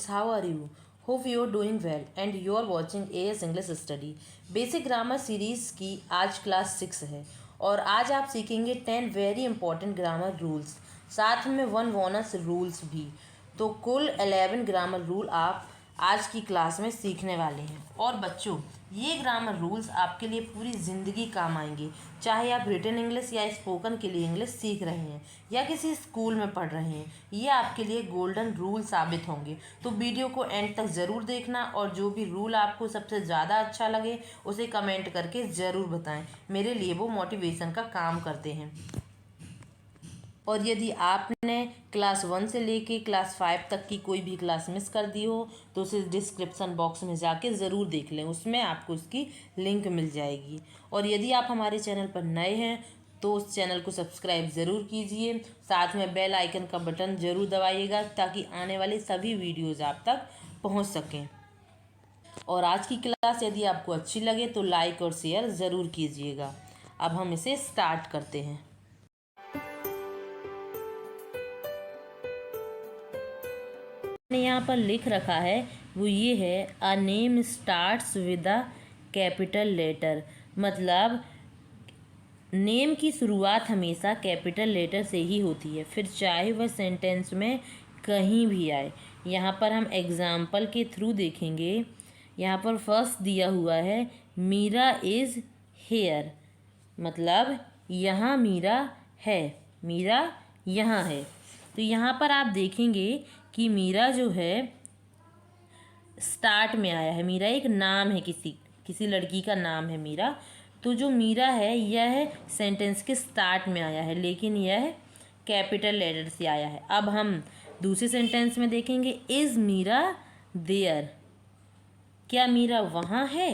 how are you? Hope you are doing well and you are watching AS English Study। Basic grammar series की आज class 6 है और आज आप सीखेंगे 10 वेरी इंपॉर्टेंट ग्रामर रूल्स, साथ में 1 बोनस रूल्स भी। तो कुल 11 ग्रामर रूल आप आज की क्लास में सीखने वाले हैं। और बच्चों, ये ग्रामर रूल्स आपके लिए पूरी ज़िंदगी काम आएंगे, चाहे आप रिटन इंग्लिश या स्पोकन के लिए इंग्लिश सीख रहे हैं या किसी स्कूल में पढ़ रहे हैं। ये आपके लिए गोल्डन रूल साबित होंगे। तो वीडियो को एंड तक ज़रूर देखना और जो भी रूल आपको सबसे ज़्यादा अच्छा लगे उसे कमेंट करके ज़रूर बताएं। मेरे लिए वो मोटिवेशन का काम करते हैं। और यदि आपने क्लास 1 से लेके क्लास 5 तक की कोई भी क्लास मिस कर दी हो तो उसे डिस्क्रिप्शन बॉक्स में जाके ज़रूर देख लें, उसमें आपको उसकी लिंक मिल जाएगी। और यदि आप हमारे चैनल पर नए हैं तो उस चैनल को सब्सक्राइब ज़रूर कीजिए, साथ में बेल आइकन का बटन ज़रूर दबाइएगा ताकि आने वाली सभी वीडियोज़ आप तक पहुँच सकें। और आज की क्लास यदि आपको अच्छी लगे तो लाइक और शेयर ज़रूर कीजिएगा। अब हम इसे स्टार्ट करते हैं। मैंने यहाँ पर लिख रखा है वो ये है, a name starts with a capital letter. मतलब नेम की शुरुआत हमेशा कैपिटल लेटर से ही होती है, फिर चाहे वह सेंटेंस में कहीं भी आए। यहाँ पर हम एग्जाम्पल के थ्रू देखेंगे। यहाँ पर फर्स्ट दिया हुआ है, मीरा इज़ हेयर। मतलब यहाँ मीरा है, मीरा यहाँ है। तो यहाँ पर आप देखेंगे कि मीरा जो है स्टार्ट में आया है। मीरा एक नाम है, किसी लड़की का नाम है मीरा। तो जो मीरा है यह सेंटेंस के स्टार्ट में आया है, लेकिन यह कैपिटल लेटर से आया है। अब हम दूसरे सेंटेंस में देखेंगे, इज़ मीरा देयर। क्या मीरा वहाँ है?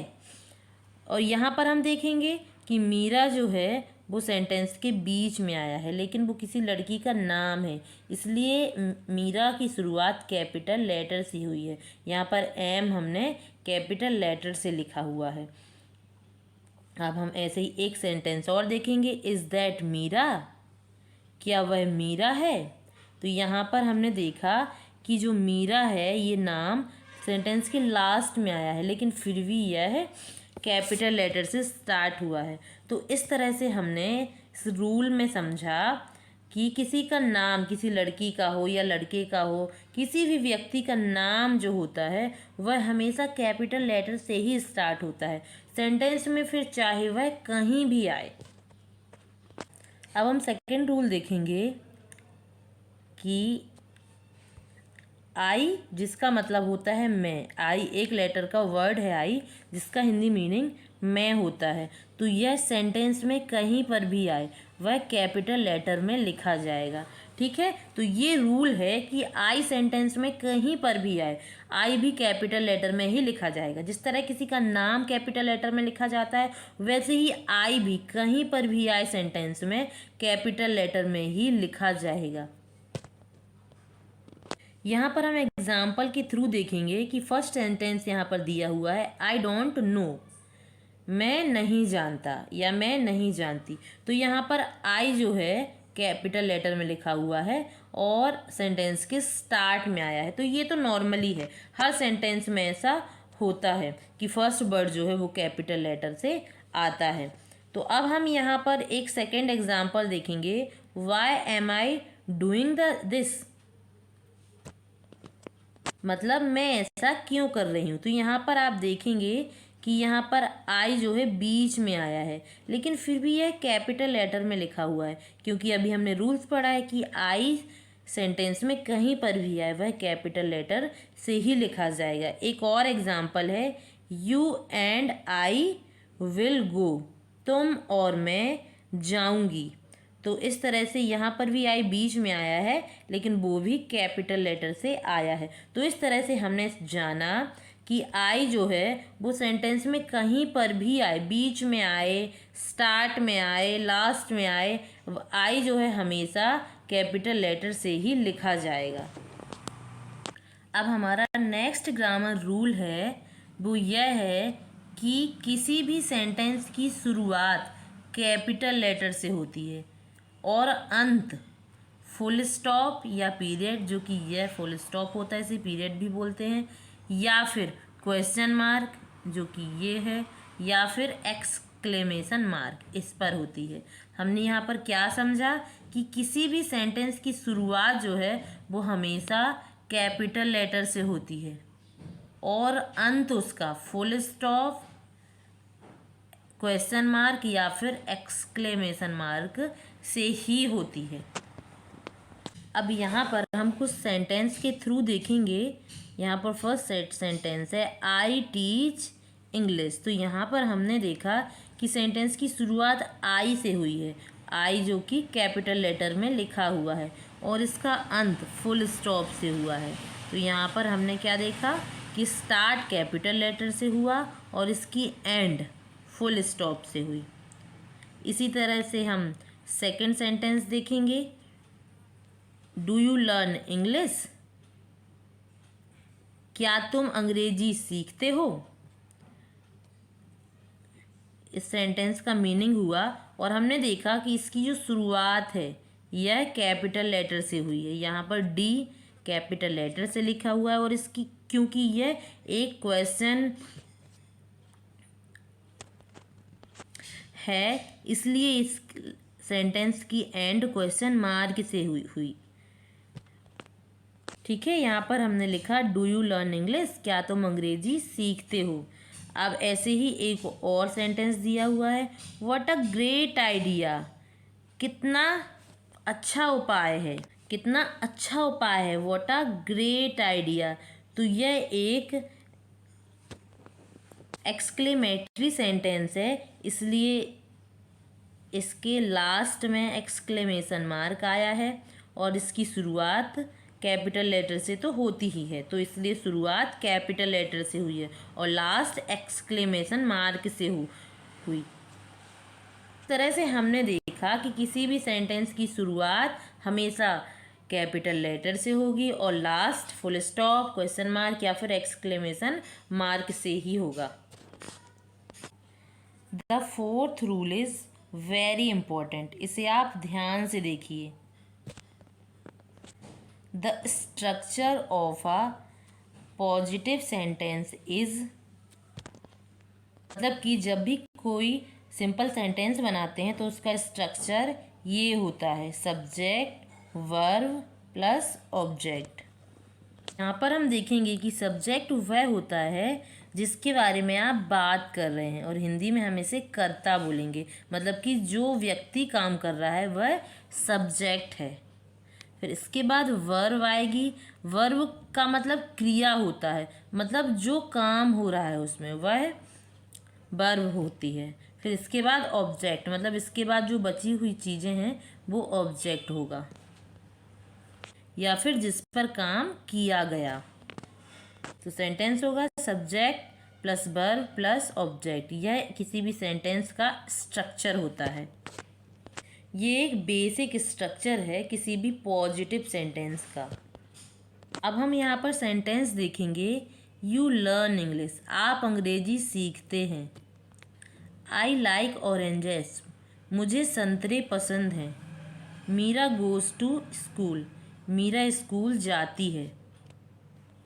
और यहाँ पर हम देखेंगे कि मीरा जो है वो सेंटेंस के बीच में आया है, लेकिन वो किसी लड़की का नाम है, इसलिए मीरा की शुरुआत कैपिटल लेटर से हुई है। यहाँ पर एम हमने कैपिटल लेटर से लिखा हुआ है। अब हम ऐसे ही एक सेंटेंस और देखेंगे, इज़ दैट मीरा। क्या वह मीरा है? तो यहाँ पर हमने देखा कि जो मीरा है ये नाम सेंटेंस के लास्ट में आया है, लेकिन फिर भी यह कैपिटल लेटर से स्टार्ट हुआ है। तो इस तरह से हमने इस रूल में समझा कि किसी का नाम, किसी लड़की का हो या लड़के का हो, किसी भी व्यक्ति का नाम जो होता है वह हमेशा कैपिटल लेटर से ही स्टार्ट होता है सेंटेंस में, फिर चाहे वह कहीं भी आए। अब हम सेकेंड रूल देखेंगे कि आई, जिसका मतलब होता है मैं। आई एक लेटर का वर्ड है, आई, जिसका हिंदी मीनिंग मैं होता है। तो यह सेंटेंस में कहीं पर भी आए वह कैपिटल लेटर में लिखा जाएगा। ठीक है, तो ये रूल है कि आई सेंटेंस में कहीं पर भी आए, आई भी कैपिटल लेटर में ही लिखा जाएगा। जिस तरह किसी का नाम कैपिटल लेटर में लिखा जाता है, वैसे ही आई भी कहीं पर भी आए सेंटेंस में कैपिटल लेटर में ही लिखा जाएगा। यहाँ पर हम एग्जाम्पल के थ्रू देखेंगे कि फर्स्ट सेंटेंस यहाँ पर दिया हुआ है, आई डोंट नो। मैं नहीं जानता या मैं नहीं जानती। तो यहाँ पर आई जो है कैपिटल लेटर में लिखा हुआ है और सेंटेंस के स्टार्ट में आया है। तो ये तो नॉर्मली है, हर सेंटेंस में ऐसा होता है कि फर्स्ट वर्ड जो है वो कैपिटल लेटर से आता है। तो अब हम यहाँ पर एक सेकेंड एग्जाम्पल देखेंगे, why am I doing this. मतलब मैं ऐसा क्यों कर रही हूँ। तो यहाँ पर आप देखेंगे कि यहाँ पर आई जो है बीच में आया है, लेकिन फिर भी यह कैपिटल लेटर में लिखा हुआ है, क्योंकि अभी हमने रूल्स पढ़ा है कि आई सेंटेंस में कहीं पर भी आए वह कैपिटल लेटर से ही लिखा जाएगा। एक और एग्जाम्पल है, you and I will go. तुम और मैं जाऊंगी। तो इस तरह से यहाँ पर भी आई बीच में आया है, लेकिन वो भी कैपिटल लेटर से आया है। तो इस तरह से हमने जाना कि आई जो है वो सेंटेंस में कहीं पर भी आए, बीच में आए, स्टार्ट में आए, लास्ट में आए, आई जो है हमेशा कैपिटल लेटर से ही लिखा जाएगा। अब हमारा नेक्स्ट ग्रामर रूल है वो यह है कि किसी भी सेंटेंस की शुरुआत कैपिटल लेटर से होती है और अंत फुल स्टॉप या पीरियड, जो कि यह फुल स्टॉप होता है, इसे पीरियड भी बोलते हैं, या फिर क्वेश्चन मार्क जो कि ये है, या फिर एक्सक्लेमेशन मार्क इस पर होती है। हमने यहाँ पर क्या समझा कि किसी भी सेंटेंस की शुरुआत जो है वो हमेशा कैपिटल लेटर से होती है और अंत उसका फुल स्टॉप, क्वेश्चन मार्क या फिर एक्सक्लेमेशन मार्क से ही होती है। अब यहाँ पर हम कुछ सेंटेंस के थ्रू देखेंगे। यहाँ पर फर्स्ट सेंटेंस है आई टीच इंग्लिश। तो यहाँ पर हमने देखा कि सेंटेंस की शुरुआत आई से हुई है, आई जो कि कैपिटल लेटर में लिखा हुआ है, और इसका अंत फुल स्टॉप से हुआ है। तो यहाँ पर हमने क्या देखा कि स्टार्ट कैपिटल लेटर से हुआ और इसकी एंड फुल स्टॉप से हुई। इसी तरह से हम सेकंड सेंटेंस देखेंगे, डू यू लर्न इंग्लिश, क्या तुम अंग्रेजी सीखते हो। इस सेंटेंस का मीनिंग हुआ और हमने देखा कि इसकी जो शुरुआत है यह कैपिटल लेटर से हुई है। यहाँ पर डी कैपिटल लेटर से लिखा हुआ है और इसकी क्योंकि यह एक क्वेश्चन है इसलिए इस सेंटेंस की एंड क्वेश्चन मार्क से हुई। ठीक है, यहाँ पर हमने लिखा डू यू लर्न इंग्लिश, क्या तुम अंग्रेजी सीखते हो। अब ऐसे ही एक और सेंटेंस दिया हुआ है, व्हाट अ ग्रेट आइडिया, कितना अच्छा उपाय है, कितना अच्छा उपाय है, व्हाट अ ग्रेट आइडिया। तो यह एक एक्सक्लेमेटरी सेंटेंस है, इसलिए इसके लास्ट में एक्सक्लेमेशन मार्क आया है और इसकी शुरुआत कैपिटल लेटर से तो होती ही है, तो इसलिए शुरुआत कैपिटल लेटर से हुई है और लास्ट एक्सक्लेमेशन मार्क से हुई। इस तरह से हमने देखा कि किसी भी सेंटेंस की शुरुआत हमेशा कैपिटल लेटर से होगी और last full stop, question mark या फिर एक्सक्लेमेशन मार्क से ही होगा। The fourth rule is very important, इसे आप ध्यान से देखिए। The structure of a positive sentence is, मतलब कि जब भी कोई सिंपल सेंटेंस बनाते हैं तो उसका स्ट्रक्चर ये होता है, सब्जेक्ट, वर्ब प्लस ऑब्जेक्ट। यहाँ पर हम देखेंगे कि सब्जेक्ट वह होता है जिसके बारे में आप बात कर रहे हैं और हिंदी में हम इसे कर्ता बोलेंगे, मतलब कि जो व्यक्ति काम कर रहा है वह सब्जेक्ट है। फिर इसके बाद वर्ब आएगी, वर्ब का मतलब क्रिया होता है, मतलब जो काम हो रहा है उसमें वह वर्ब होती है। फिर इसके बाद ऑब्जेक्ट, मतलब इसके बाद जो बची हुई चीज़ें हैं वो ऑब्जेक्ट होगा या फिर जिस पर काम किया गया। तो सेंटेंस होगा subject plus verb plus object, यह किसी भी सेंटेंस का स्ट्रक्चर होता है। ये एक बेसिक स्ट्रक्चर है किसी भी पॉजिटिव सेंटेंस का। अब हम यहाँ पर सेंटेंस देखेंगे, यू लर्न इंग्लिश, आप अंग्रेजी सीखते हैं। आई लाइक ऑरेंजेस, मुझे संतरे पसंद हैं। Meera goes to school, Meera school जाती है।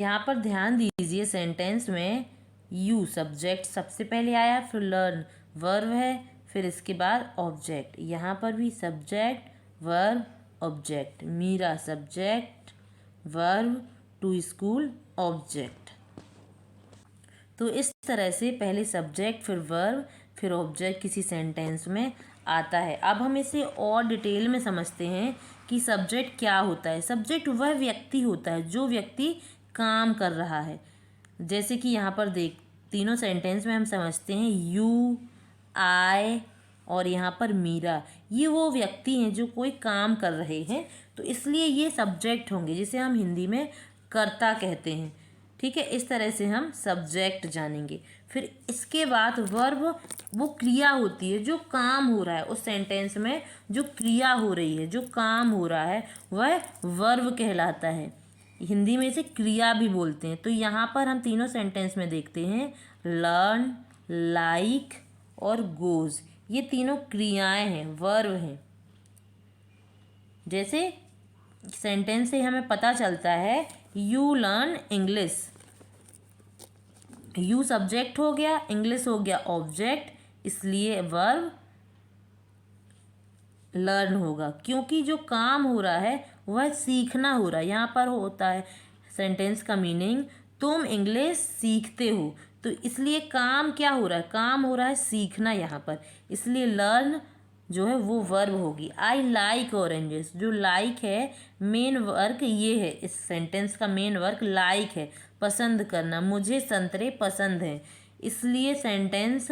यहाँ पर ध्यान दीजिए, सेंटेंस में यू सब्जेक्ट सबसे पहले आया, फिर लर्न वर्ब है, फिर इसके बाद ऑब्जेक्ट। यहाँ पर भी subject verb object, Meera subject verb, to school object. तो इस तरह से पहले सब्जेक्ट फिर वर्ब फिर ऑब्जेक्ट किसी सेंटेंस में आता है। अब हम इसे और डिटेल में समझते हैं कि सब्जेक्ट क्या होता है। सब्जेक्ट वह व्यक्ति होता है जो व्यक्ति काम कर रहा है। जैसे कि यहाँ पर तीनों सेंटेंस में हम समझते हैं यू, आई और यहाँ पर मीरा, ये वो व्यक्ति हैं जो कोई काम कर रहे हैं, तो इसलिए ये सब्जेक्ट होंगे जिसे हम हिंदी में कर्ता कहते हैं। ठीक है, इस तरह से हम सब्जेक्ट जानेंगे। फिर इसके बाद वर्ब, वो क्रिया होती है जो काम हो रहा है उस सेंटेंस में, जो क्रिया हो रही है, जो काम हो रहा है वह वर्ब कहलाता है। हिंदी में इसे क्रिया भी बोलते हैं। तो यहाँ पर हम तीनों सेंटेंस में देखते हैं लर्न, लाइक और गोज, ये तीनों क्रियाएं हैं, वर्ब हैं। जैसे सेंटेंस से हमें पता चलता है you learn English. You subject हो गया, इंग्लिश हो गया ऑब्जेक्ट, इसलिए वर्ब लर्न होगा, क्योंकि जो काम हो रहा है वह सीखना हो रहा है। यहाँ पर होता है सेंटेंस का मीनिंग तुम इंग्लिश सीखते हो, तो इसलिए काम क्या हो रहा है, काम हो रहा है सीखना यहाँ पर, इसलिए लर्न जो है वो वर्ब होगी। आई लाइक ऑरेंजेस, जो लाइक है मेन वर्क ये है, इस सेंटेंस का मेन वर्क लाइक है, पसंद करना। मुझे संतरे पसंद हैं, इसलिए सेंटेंस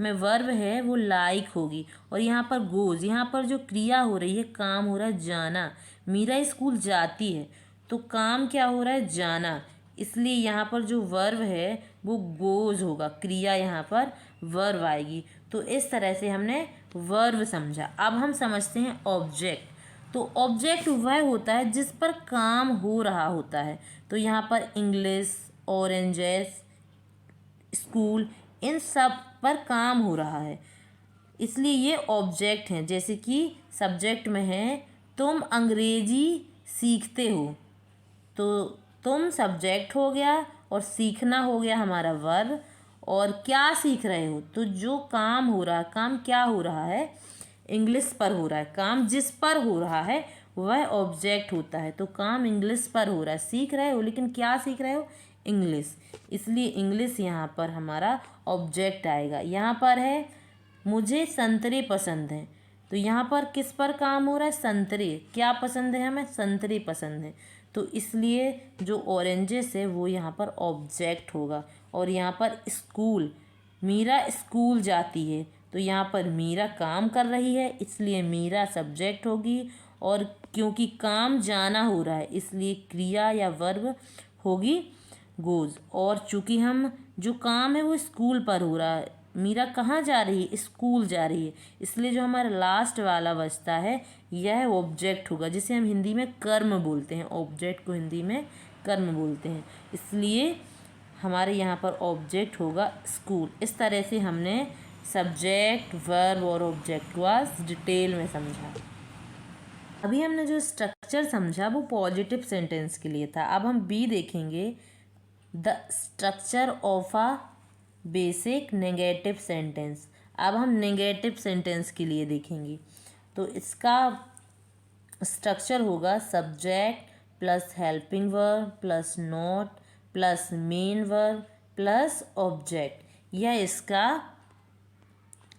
में वर्ब है वो लाइक होगी। और यहाँ पर गोज, यहाँ पर जो क्रिया हो रही है, काम हो रहा है जाना। मीरा स्कूल जाती है, तो काम क्या हो रहा है जाना, इसलिए यहाँ पर जो वर्ब है वो गोज होगा, क्रिया यहाँ पर वर्ब आएगी। तो इस तरह से हमने वर्ब समझा। अब हम समझते हैं ऑब्जेक्ट। तो ऑब्जेक्ट वह होता है जिस पर काम हो रहा होता है। तो यहाँ पर इंग्लिश, ऑरेंजेस, स्कूल, इन सब पर काम हो रहा है, इसलिए ये ऑब्जेक्ट हैं। जैसे कि सब्जेक्ट में है तुम अंग्रेजी सीखते हो, तो तुम सब्जेक्ट हो गया और सीखना हो गया हमारा वर्ब। और क्या सीख रहे हो, तो जो काम हो रहा है, काम क्या हो रहा है, इंग्लिश पर हो रहा है। काम जिस पर हो रहा है वह ऑब्जेक्ट होता है। तो काम इंग्लिश पर हो रहा है, सीख रहे हो, लेकिन क्या सीख रहे हो, इंग्लिश, इसलिए इंग्लिश यहाँ पर हमारा ऑब्जेक्ट आएगा। यहाँ पर है मुझे संतरे पसंद हैं, तो यहाँ पर किस पर काम हो रहा है, संतरे, क्या पसंद है हमें, संतरे पसंद हैं, तो इसलिए जो ऑरेंजेस है वो यहाँ पर ऑब्जेक्ट होगा। और यहाँ पर स्कूल, मीरा स्कूल जाती है, तो यहाँ पर मीरा काम कर रही है, इसलिए मीरा सब्जेक्ट होगी। और क्योंकि काम जाना हो रहा है, इसलिए क्रिया या वर्ब होगी गोज। और चूँकि हम जो काम है वो स्कूल पर हो रहा है, मीरा कहाँ जा रही है, स्कूल जा रही है, इसलिए जो हमारा लास्ट वाला बचता है यह ऑब्जेक्ट होगा, जिसे हम हिंदी में कर्म बोलते हैं। ऑब्जेक्ट को हिंदी में कर्म बोलते हैं, इसलिए हमारे यहाँ पर ऑब्जेक्ट होगा स्कूल। इस तरह से हमने सब्जेक्ट, वर्ब और ऑब्जेक्ट को डिटेल में समझा। अभी हमने जो स्ट्रक्चर समझा वो पॉजिटिव सेंटेंस के लिए था। अब हम बी देखेंगे, the structure of a basic negative sentence. अब हम नेगेटिव सेंटेंस के लिए देखेंगे, तो इसका स्ट्रक्चर होगा subject plus helping verb plus note plus main verb plus object. यह इसका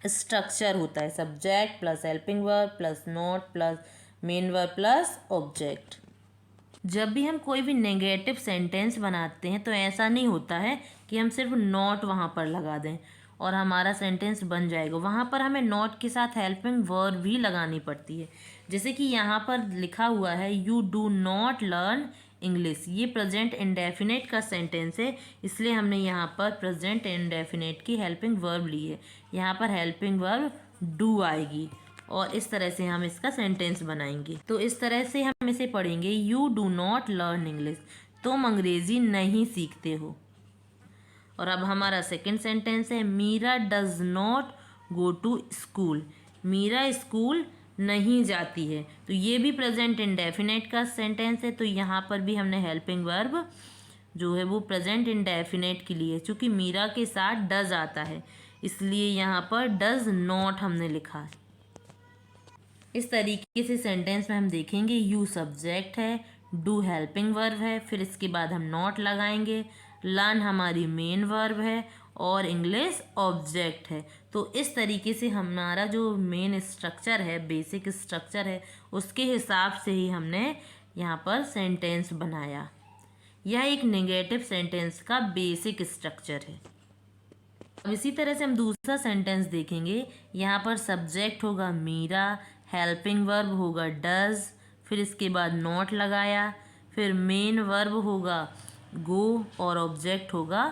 स्ट्रक्चर होता है, subject plus helping verb plus note plus main verb plus object. जब भी हम कोई भी नेगेटिव सेंटेंस बनाते हैं तो ऐसा नहीं होता है कि हम सिर्फ नॉट वहाँ पर लगा दें और हमारा सेंटेंस बन जाएगा। वहाँ पर हमें नॉट के साथ हेल्पिंग वर्ब भी लगानी पड़ती है। जैसे कि यहाँ पर लिखा हुआ है you do not learn English, ये प्रेजेंट इंडेफिनेट का सेंटेंस है, इसलिए हमने यहाँ पर प्रेजेंट इंडेफिनेट की हेल्पिंग वर्ब ली है। यहाँ पर हेल्पिंग वर्ब डू आएगी और इस तरह से हम इसका सेंटेंस बनाएंगे। तो इस तरह से हम इसे पढ़ेंगे, you do not learn English, तुम अंग्रेजी नहीं सीखते हो। और अब हमारा सेकंड सेंटेंस है, Meera does not go to school, Meera school नहीं जाती है, तो ये भी प्रेजेंट इंडेफिनेट का सेंटेंस है। तो यहाँ पर भी हमने हेल्पिंग वर्ब जो है वो प्रेजेंट इंडेफिनेट के लिए, चूँकि मीरा के साथ डज आता है इसलिए यहाँ पर डज नॉट हमने लिखा है। इस तरीके से सेंटेंस में हम देखेंगे, यू सब्जेक्ट है, डू हेल्पिंग वर्ब है, फिर इसके बाद हम नॉट लगाएंगे, लर्न हमारी मेन वर्ब है और इंग्लिश ऑब्जेक्ट है। तो इस तरीके से हमारा जो मेन स्ट्रक्चर है, बेसिक स्ट्रक्चर है, उसके हिसाब से ही हमने यहाँ पर सेंटेंस बनाया। यह एक नेगेटिव सेंटेंस का बेसिक स्ट्रक्चर है। अब इसी तरह से हम दूसरा सेंटेंस देखेंगे। यहाँ पर सब्जेक्ट होगा मीरा, हेल्पिंग वर्ब होगा डज, फिर इसके बाद नॉट लगाया, फिर मेन वर्ब होगा गो और ऑब्जेक्ट होगा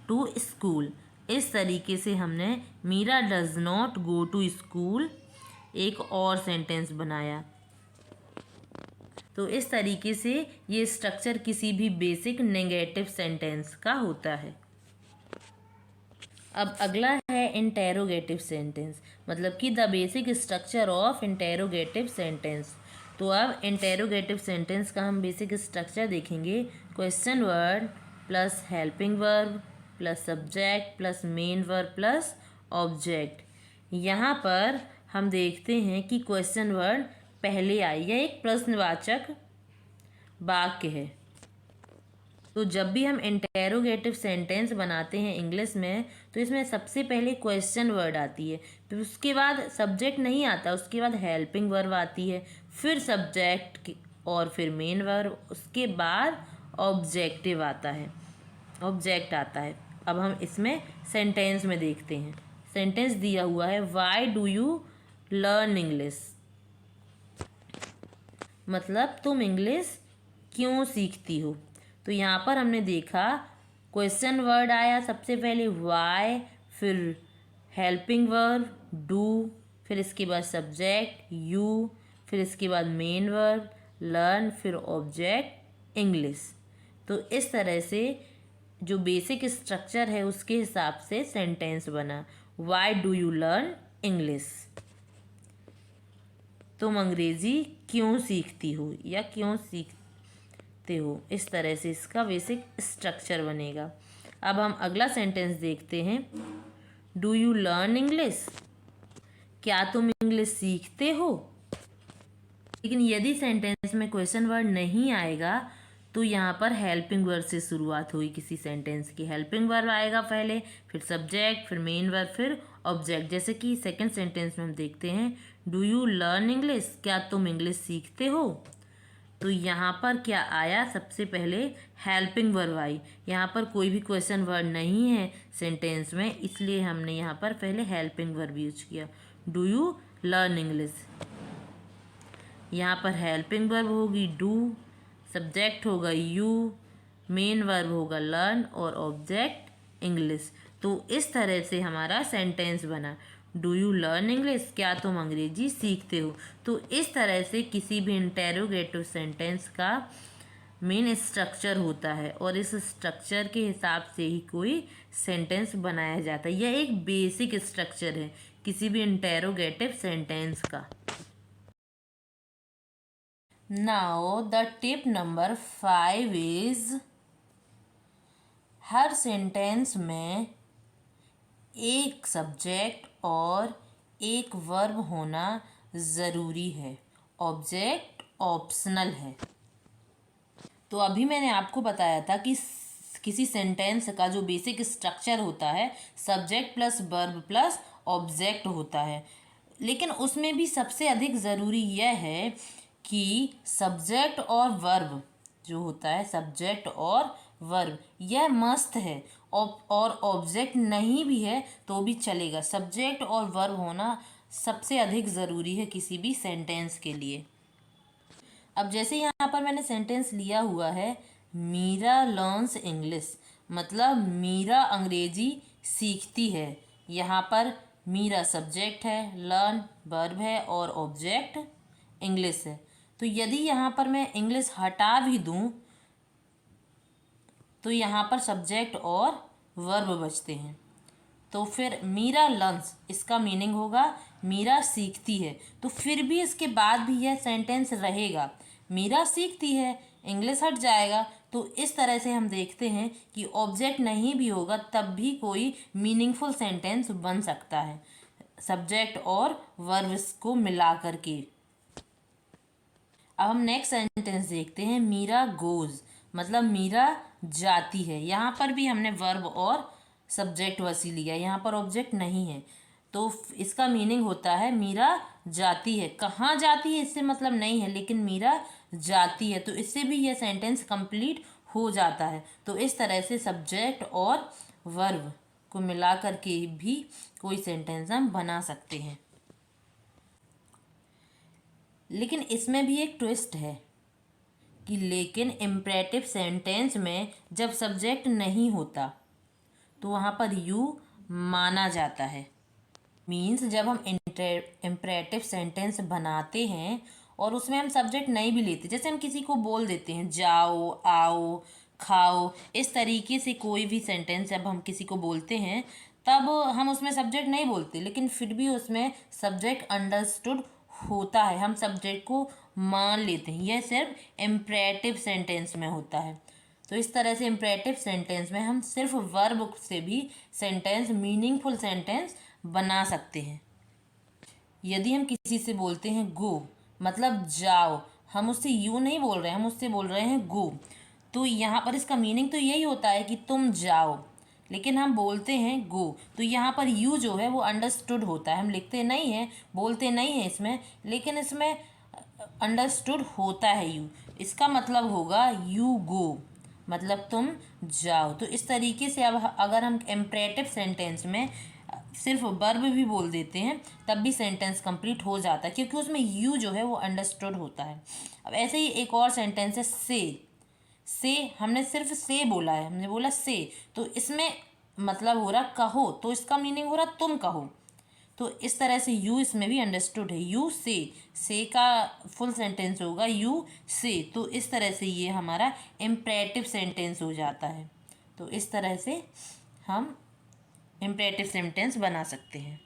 टू स्कूल। इस तरीके से हमने Meera does not go to school एक और सेंटेंस बनाया। तो इस तरीके से ये स्ट्रक्चर किसी भी बेसिक नेगेटिव सेंटेंस का होता है। अब अगला है इंटेरोगेटिव सेंटेंस, मतलब कि the basic structure of interrogative sentence. तो अब इंटेरोगेटिव सेंटेंस का हम बेसिक स्ट्रक्चर देखेंगे। Question word plus helping verb plus subject plus main verb plus object. यहाँ पर हम देखते हैं कि क्वेश्चन वर्ड पहले आई, यह एक प्रश्नवाचक वाक्य है। तो जब भी हम इंटेरोगेटिव सेंटेंस बनाते हैं इंग्लिश में, तो इसमें सबसे पहले क्वेश्चन वर्ड आती है, फिर उसके बाद सब्जेक्ट नहीं आता, उसके बाद हेल्पिंग वर्ब आती है, फिर सब्जेक्ट और फिर मेन वर्ब, उसके बाद ऑब्जेक्टिव आता है, ऑब्जेक्ट आता है। अब हम इसमें सेंटेंस में देखते हैं। सेंटेंस दिया हुआ है, why do you learn English, मतलब तुम इंग्लिश क्यों सीखती हो। तो यहाँ पर हमने देखा क्वेश्चन वर्ड आया सबसे पहले वाई, फिर हेल्पिंग वर्ब डू, फिर इसके बाद सब्जेक्ट यू, फिर इसके बाद मेन वर्ब लर्न, फिर ऑब्जेक्ट इंग्लिश। तो इस तरह से जो बेसिक स्ट्रक्चर है उसके हिसाब से सेंटेंस बना। Why do you learn English, तुम अंग्रेजी क्यों सीखती हो या क्यों सीखते हो। इस तरह से इसका बेसिक स्ट्रक्चर बनेगा। अब हम अगला सेंटेंस देखते हैं। डू यू लर्न इंग्लिश, क्या तुम इंग्लिश सीखते हो। लेकिन यदि सेंटेंस में क्वेश्चन वर्ड नहीं आएगा तो यहाँ पर हेल्पिंग वर्ब से शुरुआत हुई किसी सेंटेंस की। हेल्पिंग वर्ब आएगा पहले, फिर सब्जेक्ट, फिर मेन वर्ब, फिर ऑब्जेक्ट। जैसे कि सेकंड सेंटेंस में हम देखते हैं, डू यू लर्न इंग्लिश, क्या तुम इंग्लिश सीखते हो। तो यहाँ पर क्या आया, सबसे पहले हेल्पिंग वर्ब आई। यहाँ पर कोई भी क्वेश्चन वर्ड नहीं है सेंटेंस में, इसलिए हमने यहाँ पर पहले हेल्पिंग वर्ब यूज किया। डू यू लर्न इंग्लिश, यहाँ पर हेल्पिंग वर्ब होगी डू, सब्जेक्ट होगा यू, मेन वर्ब होगा लर्न और ऑब्जेक्ट इंग्लिश। तो इस तरह से हमारा सेंटेंस बना। डू यू लर्न इंग्लिश, क्या तुम अंग्रेजी सीखते हो। तो इस तरह से किसी भी इंटेरोगेटिव सेंटेंस का मेन स्ट्रक्चर होता है और इस स्ट्रक्चर के हिसाब से ही कोई सेंटेंस बनाया जाता है। यह एक बेसिक स्ट्रक्चर है किसी भी इंटेरोगेटिव सेंटेंस का। Now the tip number 5 is, her sentence में एक सब्जेक्ट और एक वर्ब होना ज़रूरी है, ऑब्जेक्ट ऑप्शनल है। तो अभी मैंने आपको बताया था कि किसी सेंटेंस का जो बेसिक स्ट्रक्चर होता है subject plus verb plus object होता है, लेकिन उसमें भी सबसे अधिक ज़रूरी यह है कि सब्जेक्ट और वर्ब जो होता है, सब्जेक्ट और वर्ब यह मस्ट है, और ऑब्जेक्ट नहीं भी है तो भी चलेगा। सब्जेक्ट और वर्ब होना सबसे अधिक ज़रूरी है किसी भी सेंटेंस के लिए। अब जैसे यहाँ पर मैंने सेंटेंस लिया हुआ है, मीरा लर्न्स इंग्लिश, मतलब मीरा अंग्रेजी सीखती है। यहाँ पर मीरा सब्जेक्ट है, लर्न वर्ब है और ऑब्जेक्ट इंग्लिश है। तो यदि यहाँ पर मैं इंग्लिश हटा भी दूँ तो यहाँ पर सब्जेक्ट और वर्ब बचते हैं। तो फिर मीरा लर्न्स, इसका मीनिंग होगा मीरा सीखती है। तो फिर भी इसके बाद भी यह सेंटेंस रहेगा, मीरा सीखती है, इंग्लिश हट जाएगा। तो इस तरह से हम देखते हैं कि ऑब्जेक्ट नहीं भी होगा तब भी कोई मीनिंगफुल सेंटेंस बन सकता है सब्जेक्ट और वर्ब को मिला करके। अब हम नेक्स्ट सेंटेंस देखते हैं, मीरा गोज, मतलब मीरा जाती है। यहाँ पर भी हमने वर्ब और सब्जेक्ट वसी लिया, यहाँ पर ऑब्जेक्ट नहीं है। तो इसका मीनिंग होता है मीरा जाती है। कहाँ जाती है इससे मतलब नहीं है, लेकिन मीरा जाती है, तो इससे भी यह सेंटेंस कंप्लीट हो जाता है। तो इस तरह से सब्जेक्ट और वर्ब को मिला करके भी कोई सेंटेंस हम बना सकते हैं। लेकिन इसमें भी एक ट्विस्ट है कि लेकिन इम्परेटिव सेंटेंस में जब सब्जेक्ट नहीं होता तो वहाँ पर यू माना जाता है। मीन्स जब हम इम्परेटिव सेंटेंस बनाते हैं और उसमें हम सब्जेक्ट नहीं भी लेते, जैसे हम किसी को बोल देते हैं जाओ, आओ, खाओ, इस तरीके से कोई भी सेंटेंस जब हम किसी को बोलते हैं तब हम उसमें सब्जेक्ट नहीं बोलते, लेकिन फिर भी उसमें सब्जेक्ट अंडरस्टूड होता है। हम सब्जेक्ट को मान लेते हैं। यह सिर्फ इम्परेटिव सेंटेंस में होता है। तो इस तरह से इम्परेटिव सेंटेंस में हम सिर्फ वर्ब से भी सेंटेंस, मीनिंगफुल सेंटेंस बना सकते हैं। यदि हम किसी से बोलते हैं गो, मतलब जाओ, हम उससे यू नहीं बोल रहे हैं, हम उससे बोल रहे हैं गो, तो यहाँ पर इसका मीनिंग तो यही होता है कि तुम जाओ, लेकिन हम बोलते हैं गो, तो यहाँ पर यू जो है वो अंडरस्टूड होता है। हम लिखते नहीं हैं, बोलते नहीं हैं इसमें, लेकिन इसमें अंडरस्टूड होता है यू। इसका मतलब होगा यू गो, मतलब तुम जाओ। तो इस तरीके से अब अगर हम इम्परेटिव सेंटेंस में सिर्फ वर्ब भी बोल देते हैं तब भी सेंटेंस कंप्लीट हो जाता है, क्योंकि उसमें यू जो है वो अंडरस्टूड होता है। अब ऐसे ही एक और सेंटेंस है से हमने सिर्फ से बोला है, हमने बोला से, तो इसमें मतलब हो रहा कहो, तो इसका मीनिंग हो रहा तुम कहो। तो इस तरह से यू इसमें भी अंडरस्टूड है। यू से का फुल सेंटेंस होगा यू से, तो इस तरह से ये हमारा इम्परेटिव सेंटेंस हो जाता है। तो इस तरह से हम इम्परेटिव सेंटेंस बना सकते हैं।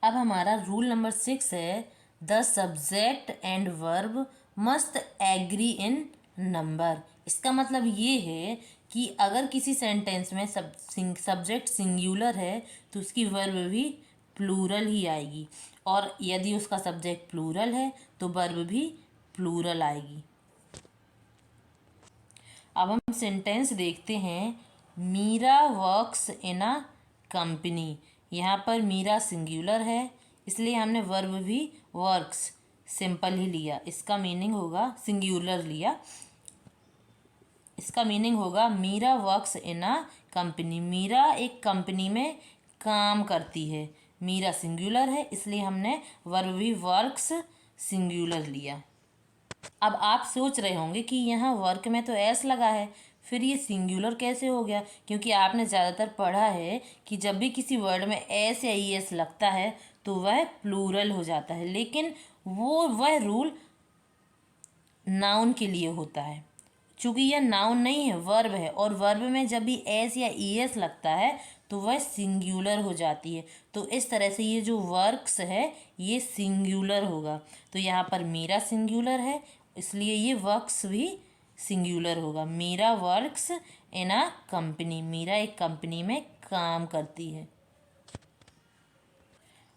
अब हमारा रूल नंबर 6 है, the subject and verb must agree in number. इसका मतलब ये है कि अगर किसी सेंटेंस में सब्जेक्ट सिंगुलर है तो उसकी वर्ब भी प्लूरल ही आएगी, और यदि उसका सब्जेक्ट प्लूरल है तो वर्ब भी प्लूरल आएगी। अब हम सेंटेंस देखते हैं, Meera works in a company. यहाँ पर मीरा सिंगुलर है, इसलिए हमने वर्ब भी वर्क्स सिंपल ही लिया। इसका मीनिंग होगा सिंगुलर लिया, इसका मीनिंग होगा Meera works in a company. Meera एक कंपनी में काम करती है। मीरा सिंगुलर है, इसलिए हमने वर्ब भी वर्क्स सिंगुलर लिया। अब आप सोच रहे होंगे कि यहाँ वर्क में तो एस लगा है, फिर ये सिंगुलर कैसे हो गया? क्योंकि आपने ज़्यादातर पढ़ा है कि जब भी किसी वर्ड में एस या ई एस लगता है तो वह प्लूरल हो जाता है, लेकिन वह रूल नाउन के लिए होता है। चूँकि यह नाउन नहीं है, वर्ब है, और वर्ब में जब भी एस या ई एस लगता है तो वह सिंगुलर हो जाती है। तो इस तरह से ये जो वर्क्स है ये सिंगुलर होगा। तो यहाँ पर मीरा सिंगुलर है, इसलिए ये वर्क्स भी सिंगुलर होगा। Meera works in a company. Meera एक कंपनी में काम करती है।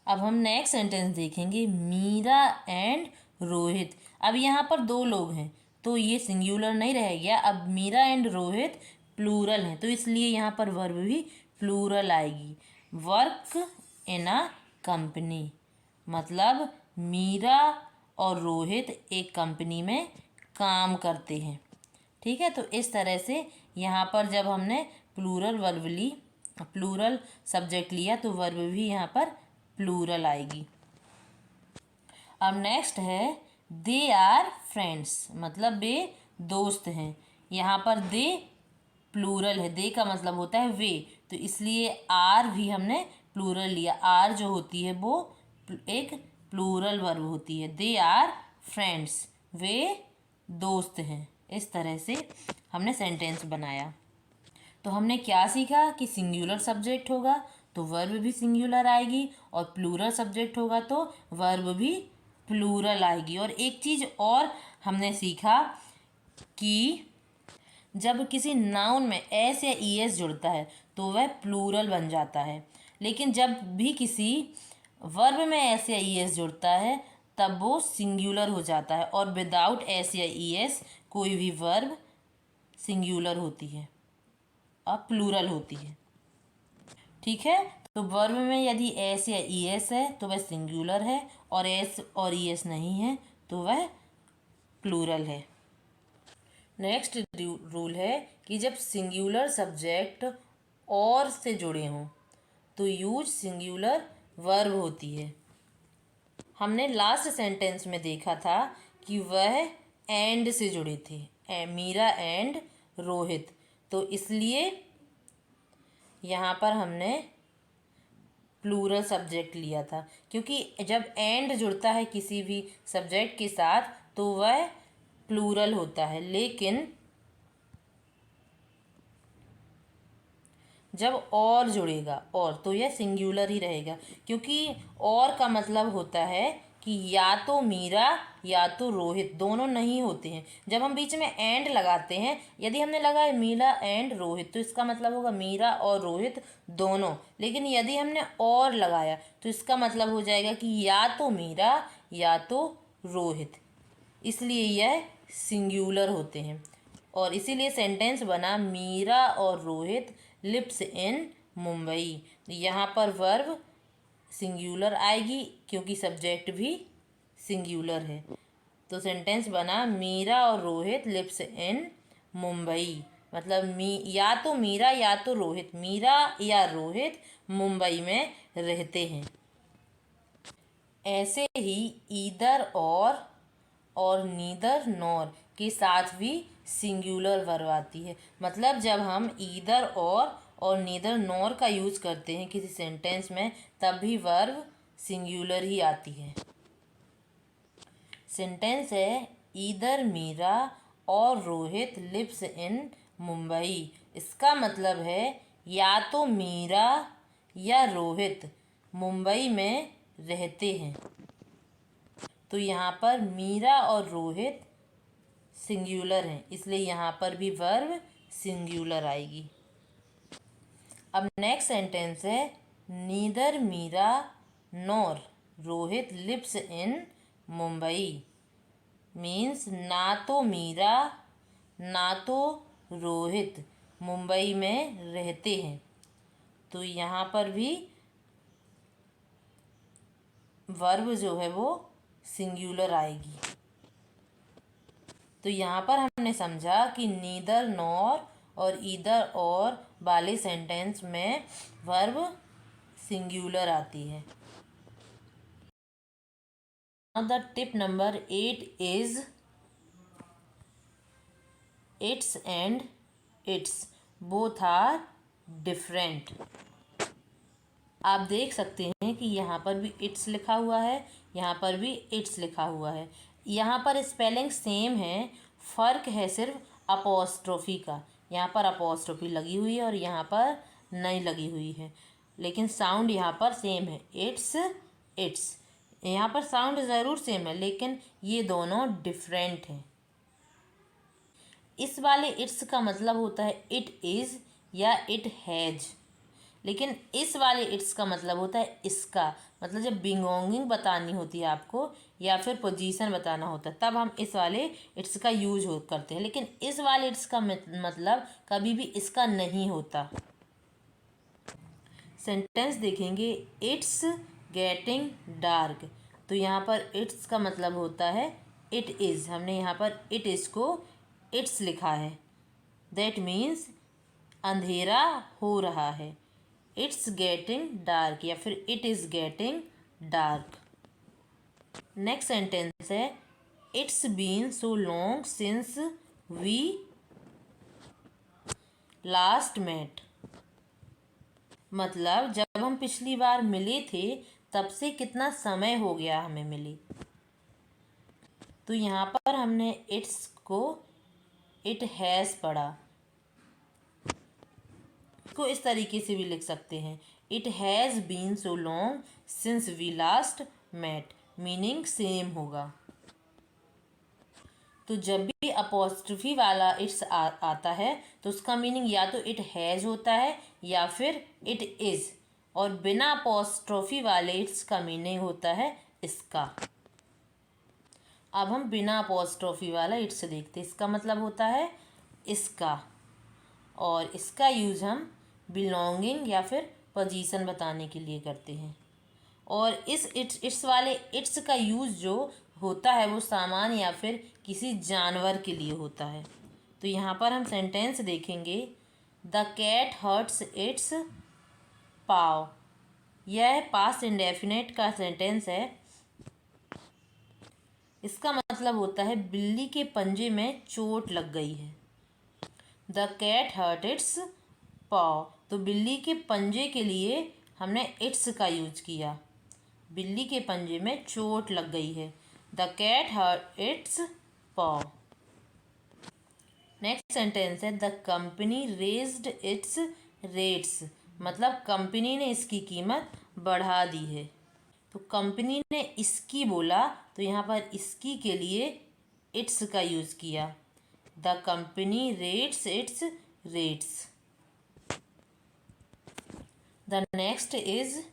अब हम नेक्स्ट सेंटेंस देखेंगे, मीरा एंड रोहित। अब यहाँ पर दो लोग हैं तो ये सिंगुलर नहीं रह गया। अब मीरा एंड रोहित प्लूरल हैं, तो इसलिए यहाँ पर वर्ब भी प्लूरल आएगी। वर्क इन अ कंपनी, मतलब मीरा और रोहित एक कंपनी में काम करते हैं। ठीक है, तो इस तरह से यहाँ पर जब हमने प्लूरल वर्ब ली, प्लूरल सब्जेक्ट लिया, तो वर्ब भी यहाँ पर प्लूरल आएगी। अब नेक्स्ट है, दे आर फ्रेंड्स, मतलब वे दोस्त हैं। यहाँ पर दे प्लूरल है, दे का मतलब होता है वे, तो इसलिए आर भी हमने प्लूरल लिया। आर जो होती है वो एक प्लूरल वर्ब होती है। दे आर फ्रेंड्स, वे दोस्त हैं। इस तरह से हमने सेंटेंस बनाया। तो हमने क्या सीखा कि सिंगुलर सब्जेक्ट होगा तो वर्ब भी सिंगुलर आएगी, और प्लूरल सब्जेक्ट होगा तो वर्ब भी प्लूरल आएगी। और एक चीज़ और हमने सीखा कि जब किसी नाउन में एस या ई एस जुड़ता है तो वह प्लूरल बन जाता है, लेकिन जब भी किसी वर्ब में एस या ई एस जुड़ता है तब वो सिंगुलर हो जाता है, और विदाउट एस या ई एस कोई भी वर्ब सिंगुलर होती है और प्लूरल होती है। ठीक है, तो वर्ब में यदि एस या ई एस है तो वह सिंगुलर है, और एस और ई एस नहीं है तो वह प्लूरल है। नेक्स्ट रूल है कि जब सिंगुलर सब्जेक्ट और से जुड़े हों तो यूज सिंगुलर वर्ब होती है। हमने लास्ट सेंटेंस में देखा था कि वह एंड से जुड़े थे, मीरा एंड रोहित, तो इसलिए यहाँ पर हमने प्लूरल सब्जेक्ट लिया था, क्योंकि जब एंड जुड़ता है किसी भी सब्जेक्ट के साथ तो वह प्लूरल होता है, लेकिन जब और जुड़ेगा और तो यह सिंगुलर ही रहेगा, क्योंकि और का मतलब होता है कि या तो मीरा या तो रोहित, दोनों नहीं होते हैं। जब हम बीच में एंड लगाते हैं, यदि हमने लगाया मीरा एंड रोहित तो इसका मतलब होगा मीरा और रोहित दोनों। लेकिन यदि हमने और लगाया तो इसका मतलब हो जाएगा कि या तो मीरा या तो रोहित, इसलिए यह सिंगुलर होते हैं। और इसीलिए सेंटेंस बना मीरा और रोहित लिव्स इन मुंबई। यहाँ पर वर्ब सिंगुलर आएगी क्योंकि सब्जेक्ट भी सिंगुलर है। तो सेंटेंस बना मीरा और रोहित लिव्स इन मुंबई, मतलब या तो मीरा या तो रोहित, मीरा या रोहित मुंबई में रहते हैं। ऐसे ही ईदर और नीदर नॉर के साथ भी सिंगुलर वर्ब आती है। मतलब जब हम ईदर और नीदर नॉर का यूज़ करते हैं किसी सेंटेंस में, तब भी वर्ब सिंगुलर ही आती है। सेंटेंस है ईदर मीरा और रोहित लिव्स इन मुंबई। इसका मतलब है या तो मीरा या रोहित मुंबई में रहते हैं। तो यहाँ पर मीरा और रोहित सिंगुलर हैं, इसलिए यहाँ पर भी वर्ब सिंगुलर आएगी। अब नेक्स्ट सेंटेंस है neither Meera nor Rohit lives in Mumbai. Means ना तो मीरा ना तो रोहित मुंबई में रहते हैं। तो यहाँ पर भी वर्ब जो है वो सिंगुलर आएगी। तो यहाँ पर हमने समझा कि नीदर नॉर और ईदर और वाले सेंटेंस में वर्ब सिंगुलर आती है। Now the tip number 8 is its and it's both are different. आप देख सकते हैं कि यहाँ पर भी इट्स लिखा हुआ है, यहाँ पर भी इट्स लिखा हुआ है। यहाँ पर स्पेलिंग सेम है, फ़र्क है सिर्फ अपोस्ट्रोफी का। यहाँ पर अपोस्ट्रोफी लगी हुई है और यहाँ पर नहीं लगी हुई है, लेकिन साउंड यहाँ पर सेम है, इट्स इट्स। यहाँ पर साउंड ज़रूर सेम है लेकिन ये दोनों डिफरेंट हैं। इस वाले इट्स का मतलब होता है इट इज़ या इट हैज़, लेकिन इस वाले इट्स का मतलब होता है इसका। मतलब जब बिलोंगिंग बतानी होती है आपको या फिर पोजीशन बताना होता है तब हम इस वाले इट्स का यूज करते हैं, लेकिन इस वाले इट्स का मतलब कभी भी इसका नहीं होता। सेंटेंस देखेंगे इट्स गेटिंग डार्क, तो यहाँ पर इट्स का मतलब होता है इट इज़। हमने यहाँ पर इट इज़ को इट्स लिखा है, दैट मीन्स अंधेरा हो रहा है। इट्स गेटिंग डार्क या फिर it is getting dark. Next sentence है it's been so long since we last met. मतलब जब हम पिछली बार मिले थे तब से कितना समय हो गया हमें मिले। तो यहाँ पर हमने इट्स को इट हैज़ पढ़ा, को इस तरीके से भी लिख सकते हैं it has been so long since we last met, meaning same होगा। तो जब भी अपोस्ट्रोफी वाला इट्स आता है तो उसका मीनिंग या तो इट हैज़ होता है या फिर इट इज़, और बिना अपोस्ट्रोफी वाले इट्स का मीनिंग होता है इसका। अब हम बिना अपोस्ट्रोफी वाला इट्स देखते हैं, इसका मतलब होता है इसका, और इसका यूज़ हम बिलोंगिंग या फिर पोजीशन बताने के लिए करते हैं। और इस इट्स वाले इट्स का यूज़ जो होता है वो सामान या फिर किसी जानवर के लिए होता है। तो यहाँ पर हम सेंटेंस देखेंगे द कैट हर्ट्स इट्स पाव। यह पास्ट इंडेफिनेट का सेंटेंस है। इसका मतलब होता है बिल्ली के पंजे में चोट लग गई है। द कैट हर्ट इट्स पाव, तो बिल्ली के पंजे के लिए हमने इट्स का यूज किया। बिल्ली के पंजे में चोट लग गई है, the cat hurt its paw. Next sentence है the company raised its rates. मतलब कंपनी ने इसकी कीमत बढ़ा दी है। तो कंपनी ने इसकी बोला तो यहाँ पर इसकी के लिए इट्स का यूज़ किया। The company rates it's rates. The next is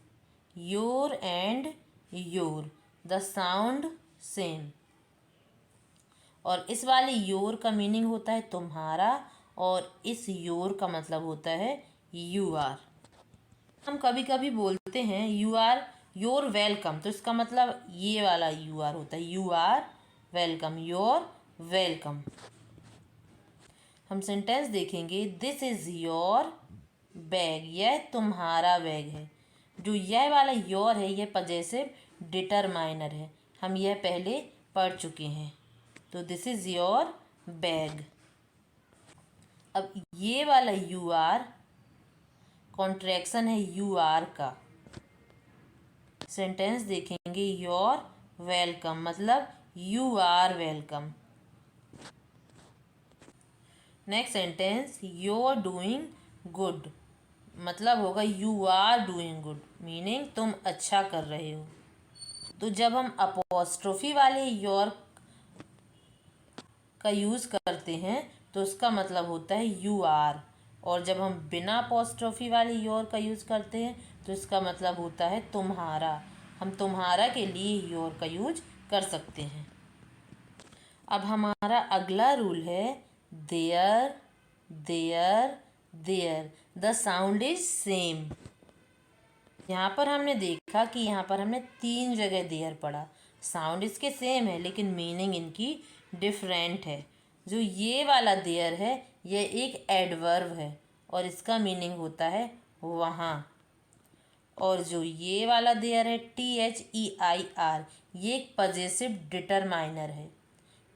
your and your, the sound same. और इस वाले योर का मीनिंग होता है तुम्हारा, और इस योर का मतलब होता है यू आर। हम कभी कभी बोलते हैं यू आर योर वेलकम, तो इसका मतलब ये वाला यू आर होता है, you are welcome, you're welcome. हम सेंटेंस देखेंगे, दिस इज योर बैग, यह तुम्हारा बैग है। जो यह वाला योर है यह पजेसिव डिटरमाइनर है, हम यह पहले पढ़ चुके हैं। तो दिस इज योर बैग। अब ये वाला यू आर कॉन्ट्रैक्शन है यू आर का। सेंटेंस देखेंगे, योर वेलकम मतलब you are welcome. Next sentence, you're doing good मतलब होगा you are doing good, meaning तुम अच्छा कर रहे हो। तो जब हम अपोस्ट्रोफी वाले योर का यूज़ करते हैं तो उसका मतलब होता है यू आर, और जब हम बिना अपोस्ट्रोफी वाले योर का यूज़ करते हैं तो इसका मतलब होता है तुम्हारा। हम तुम्हारा के लिए योर का यूज कर सकते हैं। अब हमारा अगला रूल है there their they're, the sound is same. यहाँ पर हमने देखा कि यहाँ पर हमने 3 जगह देयर पढ़ा। साउंड इसके सेम है लेकिन मीनिंग इनकी डिफरेंट है। जो ये वाला देयर है यह एक एडवर्ब है और इसका मीनिंग होता है वहाँ। और जो ये वाला देयर है THEIR, ये एक पजेसिव डिटरमाइनर है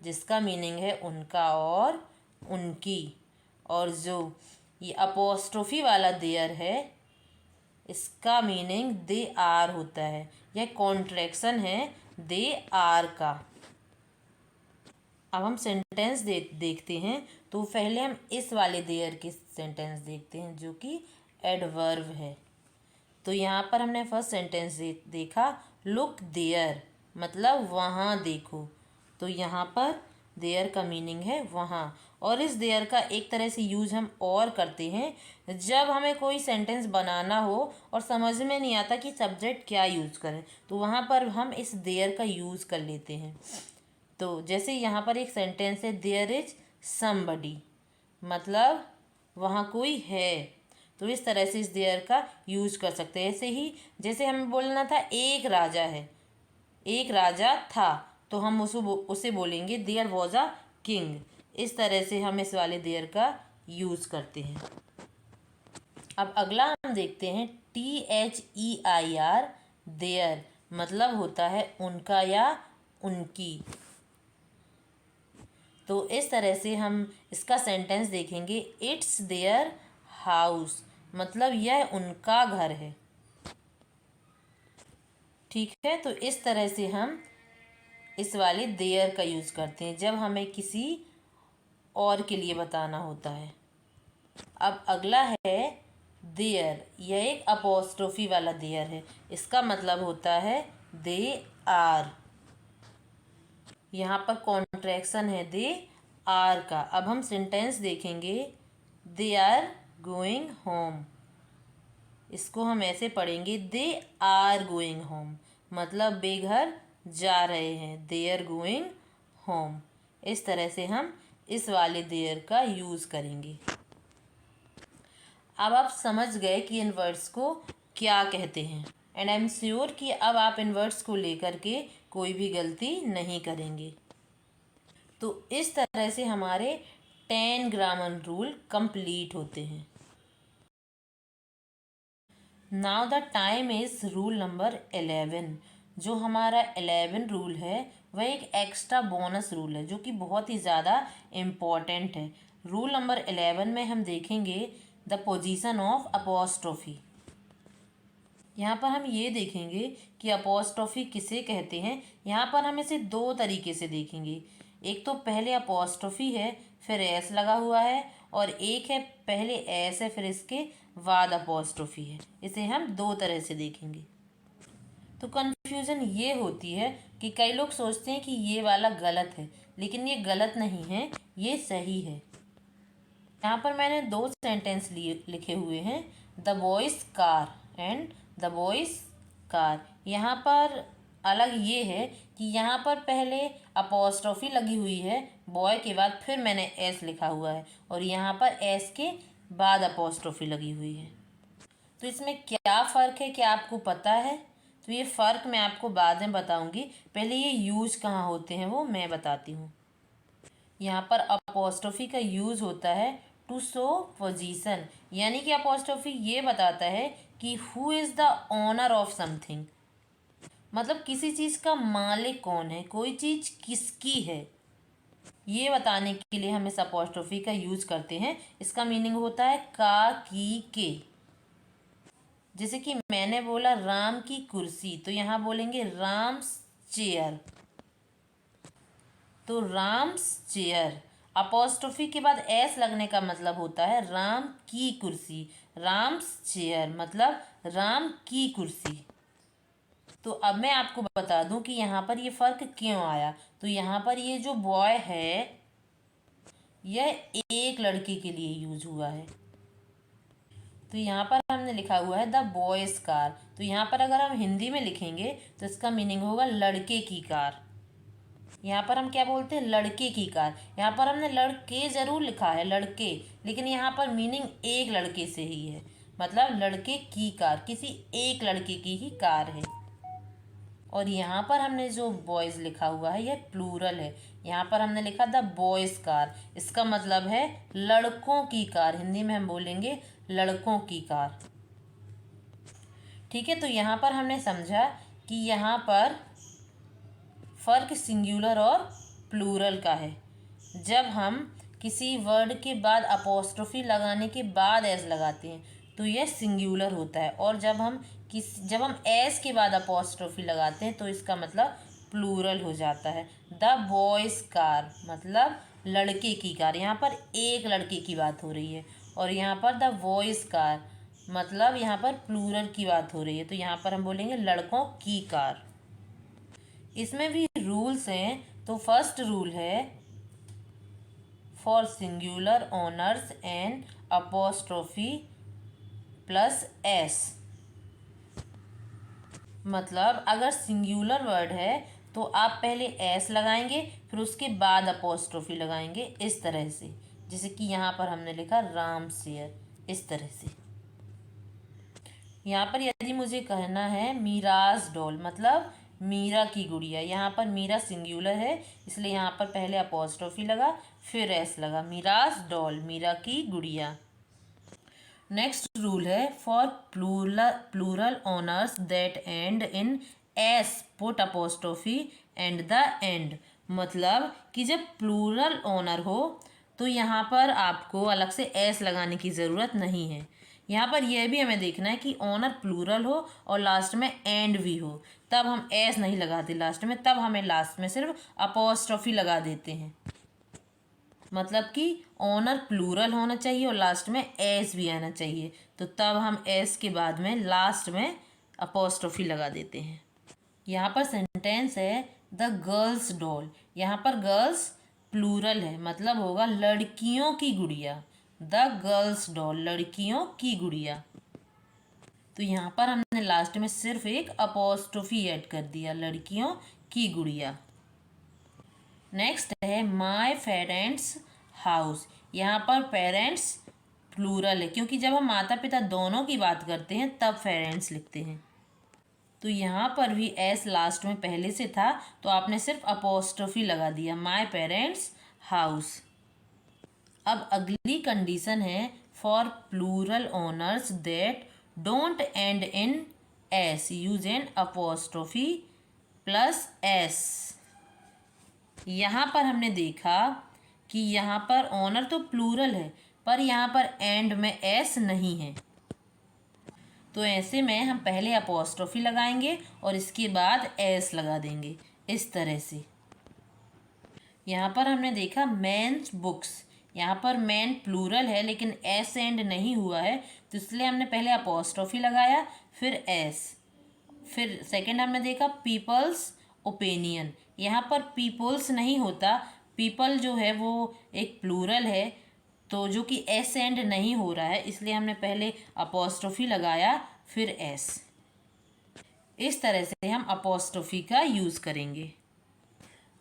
जिसका मीनिंग है उनका और उनकी। और जो ये अपोस्ट्रोफी वाला देयर है इसका मीनिंग दे आर होता है, यह कॉन्ट्रैक्शन है दे आर का। अब हम सेंटेंस देखते हैं तो पहले हम इस वाले देयर के सेंटेंस देखते हैं जो कि एडवर्ब है। तो यहाँ पर हमने फर्स्ट सेंटेंस देखा, लुक देयर मतलब वहाँ देखो। तो यहाँ पर देयर का मीनिंग है वहाँ, और इस देयर का एक तरह से यूज हम और करते हैं जब हमें कोई सेंटेंस बनाना हो और समझ में नहीं आता कि सब्जेक्ट क्या यूज़ करें, तो वहाँ पर हम इस देयर का यूज़ कर लेते हैं। तो जैसे यहाँ पर एक सेंटेंस है, देयर इज समबडी मतलब वहाँ कोई है, तो इस तरह से इस देयर का यूज कर सकते हैं। ऐसे ही जैसे हमें बोलना था एक राजा है, एक राजा था, तो हम उसे बोलेंगे देयर वॉज अ किंग। इस तरह से हम इस वाले देयर का यूज करते हैं। अब अगला हम देखते हैं THEIR, देयर मतलब होता है उनका या उनकी। तो इस तरह से हम इसका सेंटेंस देखेंगे, इट्स देयर हाउस मतलब यह उनका घर है। ठीक है, तो इस तरह से हम इस वाले देयर का यूज़ करते हैं जब हमें किसी और के लिए बताना होता है। अब अगला है देयर, यह एक अपोस्ट्रोफी वाला देयर है, इसका मतलब होता है दे आर। यहाँ पर कॉन्ट्रैक्शन है दे आर का। अब हम सेंटेंस देखेंगे, दे आर गोइंग होम, इसको हम ऐसे पढ़ेंगे, दे आर गोइंग होम मतलब बेघर जा रहे हैं, दे आर गोइंग होम। इस तरह से हम इस वाले देयर का यूज़ करेंगे। अब आप समझ गए कि इन वर्ड्स को क्या कहते हैं, एंड आई एम श्योर कि अब आप इन वर्ड्स को लेकर के कोई भी गलती नहीं करेंगे। तो इस तरह से हमारे 10 ग्रामर रूल कंप्लीट होते हैं। Now the time is rule number 11। जो हमारा 11 रूल है वह एक एक्स्ट्रा बोनस रूल है जो कि बहुत ही ज़्यादा इम्पॉर्टेंट है। रूल नंबर 11 में हम देखेंगे द पोजीशन ऑफ अपोस्ट्रोफी। यहाँ पर हम ये देखेंगे कि अपोस्ट्रोफी किसे कहते हैं। यहाँ पर हम इसे 2 तरीके से देखेंगे। एक तो पहले अपोस्ट्रोफी है फिर एस लगा हुआ है, और एक है पहले एस है फिर इसके बाद अपोस्ट्रोफी है। इसे हम 2 तरह से देखेंगे। तो कन्फ्यूज़न ये होती है कि कई लोग सोचते हैं कि ये वाला गलत है, लेकिन ये गलत नहीं है, ये सही है। यहाँ पर मैंने दो सेंटेंस लिए लिखे हुए हैं, the boys car and the boys car. यहाँ पर अलग ये है कि यहाँ पर पहले अपोस्ट्रोफी लगी हुई है बॉय के बाद, फिर मैंने एस लिखा हुआ है, और यहाँ पर एस के बाद अपोस्ट्रोफी लगी हुई है। तो इसमें क्या फ़र्क है, क्या आपको पता है? तो ये फ़र्क मैं आपको बाद में बताऊंगी, पहले ये यूज़ कहाँ होते हैं वो मैं बताती हूँ। यहाँ पर अपोस्ट्रोफी का यूज़ होता है टू शो पोजीशन, यानी कि अपोस्ट्रोफी ये बताता है कि who is the owner of something, मतलब किसी चीज़ का मालिक कौन है, कोई चीज़ किसकी है, ये बताने के लिए हम इस अपोस्ट्रोफी का यूज़ करते हैं। इसका मीनिंग होता है का, की, के। जैसे कि मैंने बोला राम की कुर्सी, तो यहाँ बोलेंगे राम्स चेयर। तो राम्स चेयर, अपोस्ट्रोफी के बाद एस लगने का मतलब होता है राम की कुर्सी। राम्स चेयर मतलब राम की कुर्सी। तो अब मैं आपको बता दूं कि यहाँ पर ये फ़र्क क्यों आया। तो यहाँ पर ये जो बॉय है यह एक लड़के के लिए यूज हुआ है। तो यहाँ पर हमने लिखा हुआ है द बॉयज़ कार, तो यहाँ पर अगर हम हिंदी में लिखेंगे तो इसका मीनिंग होगा लड़के की कार। यहाँ पर हम क्या बोलते हैं, लड़के की कार। यहाँ पर हमने लड़के ज़रूर लिखा है, लड़के, लेकिन यहाँ पर मीनिंग एक लड़के से ही है, मतलब लड़के की कार, किसी एक लड़के की ही कार है। और यहाँ पर हमने जो बॉयज़ लिखा हुआ है यह प्लूरल है। यहाँ पर हमने लिखा द बॉयज़ कार, इसका मतलब है लड़कों की कार। हिंदी में हम बोलेंगे लड़कों की कार। ठीक है, तो यहाँ पर हमने समझा कि यहाँ पर फ़र्क सिंगुलर और प्लूरल का है। जब हम किसी वर्ड के बाद अपोस्ट्रोफी लगाने के बाद एस लगाते हैं तो यह सिंगुलर होता है, और जब हम एस के बाद अपोस्ट्रोफी लगाते हैं तो इसका मतलब प्लूरल हो जाता है। द बॉयज़ कार मतलब लड़के की कार, यहाँ पर एक लड़के की बात हो रही है, और यहाँ पर द बॉयज़ कार मतलब यहाँ पर प्लूरल की बात हो रही है, तो यहाँ पर हम बोलेंगे लड़कों की कार। इसमें भी रूल्स हैं। तो फर्स्ट रूल है for singular honours and apostrophe plus S, मतलब अगर सिंगुलर वर्ड है तो आप पहले एस लगाएंगे, फिर उसके बाद अपोस्ट्रोफी लगाएंगे, इस तरह से। जैसे कि यहाँ पर हमने लिखा राम शेयर, इस तरह से। यहाँ पर यदि मुझे कहना है मीराज डॉल मतलब मीरा की गुड़िया, यहाँ पर मीरा सिंगुलर है इसलिए यहाँ पर पहले अपोस्ट्रोफी लगा फिर एस लगा, मीराज डॉल मीरा की गुड़िया। नेक्स्ट रूल है for plural nouns that end in S put apostrophe and the end, मतलब कि जब प्लूरल ऑनर हो तो यहाँ पर आपको अलग से एस लगाने की ज़रूरत नहीं है। यहाँ पर यह भी हमें देखना है कि ऑनर प्लूरल हो और लास्ट में एंड भी हो, तब हम एस नहीं लगाते लास्ट में, तब हमें लास्ट में सिर्फ अपोस्ट्रोफी लगा देते हैं। मतलब कि ऑनर प्लूरल होना चाहिए और लास्ट में एस भी आना चाहिए, तो तब हम एस के बाद में लास्ट में अपोस्ट्रोफी लगा देते हैं। यहाँ पर सेंटेंस है द गर्ल्स डॉल, यहाँ पर गर्ल्स प्लूरल है मतलब होगा लड़कियों की गुड़िया। द गर्ल्स डॉल लड़कियों की गुड़िया। तो यहाँ पर हमने लास्ट में सिर्फ एक अपोस्ट्रोफी ऐड कर दिया, लड़कियों की गुड़िया। नेक्स्ट है माय पेरेंट्स हाउस, यहाँ पर पेरेंट्स प्लूरल है क्योंकि जब हम माता पिता दोनों की बात करते हैं तब पेरेंट्स लिखते हैं। तो यहाँ पर भी एस लास्ट में पहले से था तो आपने सिर्फ अपोस्ट्रोफी लगा दिया, माय पेरेंट्स हाउस। अब अगली कंडीशन है for plural nouns that don't end in S use an apostrophe plus S. यहाँ पर हमने देखा कि यहाँ पर ऑनर तो प्लूरल है पर यहाँ पर एंड में एस नहीं है, तो ऐसे में हम पहले अपोस्ट्रोफी लगाएंगे और इसके बाद एस लगा देंगे, इस तरह से। यहाँ पर हमने देखा मेन्स बुक्स, यहाँ पर मैन प्लूरल है लेकिन एस एंड नहीं हुआ है तो इसलिए हमने पहले अपोस्ट्रोफी लगाया फिर एस, फिर सेकंड हमने देखा पीपल्स ओपिनियन। यहाँ पर पीपल्स नहीं होता, पीपल जो है वो एक प्लूरल है, तो जो कि एस एंड नहीं हो रहा है, इसलिए हमने पहले अपोस्ट्रोफी लगाया फिर एस। इस तरह से हम अपोस्ट्रोफी का यूज़ करेंगे।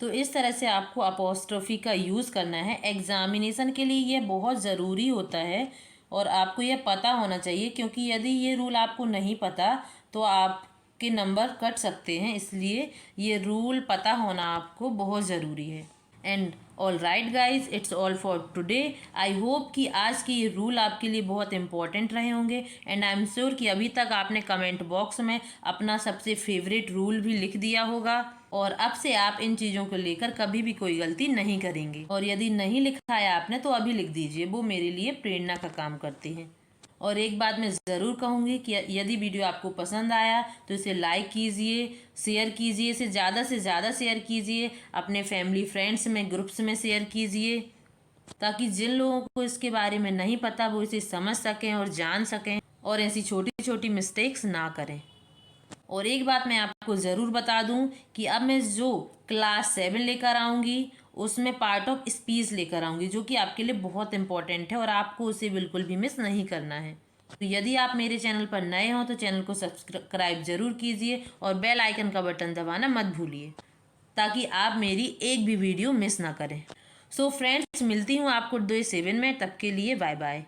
तो इस तरह से आपको अपोस्ट्रोफी का यूज़ करना है। एग्ज़ामिनेशन के लिए ये बहुत ज़रूरी होता है और आपको ये पता होना चाहिए, क्योंकि यदि ये रूल आपको नहीं पता तो आपके नंबर कट सकते हैं, इसलिए ये रूल पता होना आपको बहुत ज़रूरी है। And all right guys, it's all for today. I hope कि आज के ये रूल आपके लिए बहुत इंपॉर्टेंट रहे होंगे। एंड आई एम श्योर कि अभी तक आपने कमेंट बॉक्स में अपना सबसे फेवरेट रूल भी लिख दिया होगा, और अब से आप इन चीज़ों को लेकर कभी भी कोई गलती नहीं करेंगे। और यदि नहीं लिखा है आपने तो अभी लिख दीजिए, वो मेरे लिए प्रेरणा का काम करते हैं। और एक बात मैं ज़रूर कहूँगी कि यदि वीडियो आपको पसंद आया तो इसे लाइक कीजिए, शेयर कीजिए, इसे ज़्यादा से ज़्यादा शेयर कीजिए, अपने फैमिली फ्रेंड्स में, ग्रुप्स में शेयर कीजिए, ताकि जिन लोगों को इसके बारे में नहीं पता वो इसे समझ सकें और जान सकें और ऐसी छोटी छोटी मिस्टेक्स ना करें। और एक बात मैं आपको ज़रूर बता दूं कि अब मैं जो क्लास 7 लेकर आऊँगी उसमें पार्ट ऑफ स्पीच लेकर आऊँगी, जो कि आपके लिए बहुत इंपॉर्टेंट है और आपको उसे बिल्कुल भी मिस नहीं करना है। तो यदि आप मेरे चैनल पर नए हों तो चैनल को सब्सक्राइब ज़रूर कीजिए और बेल आइकन का बटन दबाना मत भूलिए, ताकि आप मेरी एक भी वीडियो मिस ना करें। सो फ्रेंड्स, मिलती हूँ आपको डे 7 में, तब के लिए बाय बाय।